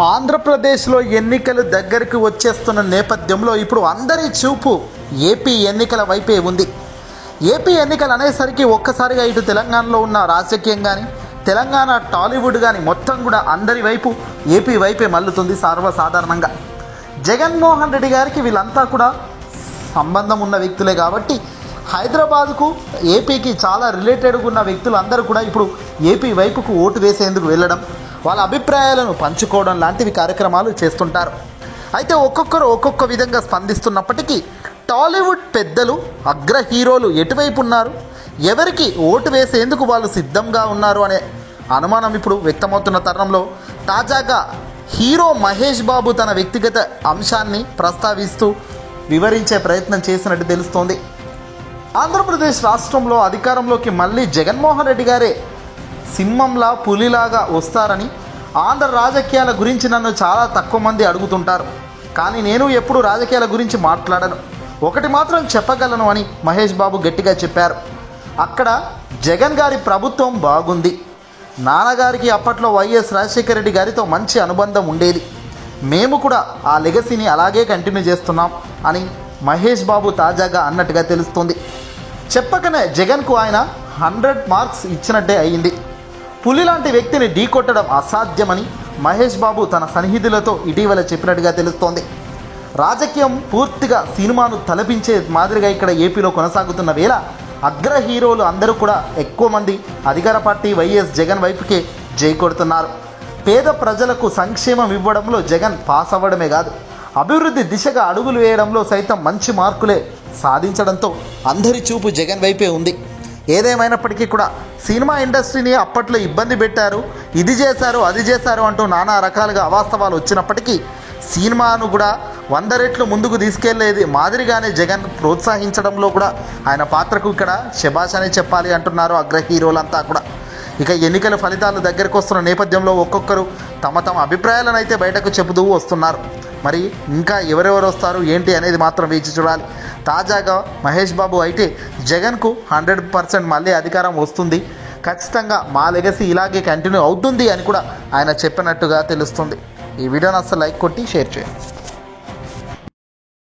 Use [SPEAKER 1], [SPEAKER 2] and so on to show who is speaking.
[SPEAKER 1] ఆంధ్రప్రదేశ్లో ఎన్నికలు దగ్గరికి వచ్చేస్తున్న నేపథ్యంలో ఇప్పుడు అందరి చూపు ఏపీ ఎన్నికల వైపే ఉంది. ఏపీ ఎన్నికలు అనేసరికి ఒక్కసారిగా ఇటు తెలంగాణలో ఉన్న రాజకీయం కానీ, తెలంగాణ టాలీవుడ్ కానీ మొత్తం కూడా అందరి వైపు ఏపీ వైపే మల్లుతుంది సర్వసాధారణంగా. జగన్మోహన్ రెడ్డి గారికి వీళ్ళంతా కూడా సంబంధం ఉన్న వ్యక్తులే కాబట్టి హైదరాబాద్కు ఏపీకి చాలా రిలేటెడ్గా ఉన్న వ్యక్తులు అందరూ కూడా ఇప్పుడు ఏపీ వైపుకు ఓటు వేసేందుకు వెళ్ళడం, వాళ్ళ అభిప్రాయాలను పంచుకోవడం లాంటివి కార్యక్రమాలు చేస్తుంటారు. అయితే ఒక్కొక్కరు ఒక్కొక్క విధంగా స్పందిస్తున్నప్పటికీ టాలీవుడ్ పెద్దలు, అగ్ర హీరోలు ఎటువైపు ఉన్నారు, ఎవరికి ఓటు వేసేందుకు వాళ్ళు సిద్ధంగా ఉన్నారు అనే అనుమానం ఇప్పుడు వ్యక్తమవుతున్న తరుణంలో తాజాగా హీరో మహేష్ బాబు తన వ్యక్తిగత అంశాన్ని ప్రస్తావిస్తూ వివరించే ప్రయత్నం చేసినట్టు తెలుస్తోంది. ఆంధ్రప్రదేశ్ రాష్ట్రంలో అధికారంలోకి మళ్ళీ జగన్మోహన్ రెడ్డి గారే సింహంలా పులిలాగా వస్తారని, ఆంధ్ర రాజకీయాల గురించి నన్ను చాలా తక్కువ మంది అడుగుతుంటారు, కానీ నేను ఎప్పుడు రాజకీయాల గురించి మాట్లాడను, ఒకటి మాత్రం చెప్పగలను అని మహేష్ బాబు గట్టిగా చెప్పారు. అక్కడ జగన్ గారి ప్రభుత్వం బాగుంది, నాన్నగారికి అప్పట్లో వైఎస్ రాజశేఖర రెడ్డి గారితో మంచి అనుబంధం ఉండేది, మేము కూడా ఆ లెగసీని అలాగే కంటిన్యూ చేస్తున్నాం అని మహేష్ బాబు తాజాగా అన్నట్టుగా తెలుస్తుంది. చెప్పకనే జగన్కు ఆయన 100 మార్క్స్ ఇచ్చినట్టే అయింది. పులి లాంటి వ్యక్తిని ఢీకొట్టడం అసాధ్యమని మహేష్ బాబు తన సన్నిహితులతో ఇటీవల చెప్పినట్టుగా తెలుస్తోంది. రాజకీయం పూర్తిగా సినిమాను తలపించే మాదిరిగా ఇక్కడ ఏపీలో కొనసాగుతున్న వేళ అగ్ర హీరోలు అందరూ కూడా ఎక్కువ మంది అధికార పార్టీ వైఎస్ జగన్ వైపుకే జై కొడుతున్నారు. పేద ప్రజలకు సంక్షేమం ఇవ్వడంలో జగన్ పాస్ అవ్వడమే కాదు, అభివృద్ధి దిశగా అడుగులు వేయడంలో సైతం మంచి మార్కులే సాధించడంతో అందరి చూపు జగన్ వైపే ఉంది. ఏదేమైనప్పటికీ కూడా సినిమా ఇండస్ట్రీని అప్పట్లో ఇబ్బంది పెట్టారు, ఇది చేశారు అది చేశారు అంటూ నానా రకాలుగా అవాస్తవాలు వచ్చినప్పటికీ సినిమాను కూడా 100 రెట్లు ముందుకు తీసుకెళ్లేది మాదిరిగానే జగన్ ప్రోత్సహించడంలో కూడా ఆయన పాత్రకు ఇక్కడ శభాష్ అనే చెప్పాలి అంటున్నారు అగ్ర హీరోలంతా కూడా. ఇక ఎన్నికల ఫలితాలు దగ్గరకు వస్తున్న నేపథ్యంలో ఒక్కొక్కరు తమ తమ అభిప్రాయాలను అయితే బయటకు చెబుతూ వస్తున్నారు. మరి ఇంకా ఎవరెవరు వస్తారు ఏంటి అనేది మాత్రం వేచి చూడాలి. తాజాగా మహేష్ బాబు అయితే జగన్కు 100% మళ్ళీ అధికారం వస్తుంది, ఖచ్చితంగా మా లెగసీ ఇలాగే కంటిన్యూ అవుతుంది అని కూడా ఆయన చెప్పినట్టుగా తెలుస్తుంది. ఈ వీడియోని అసలు లైక్ కొట్టి షేర్ చేయండి.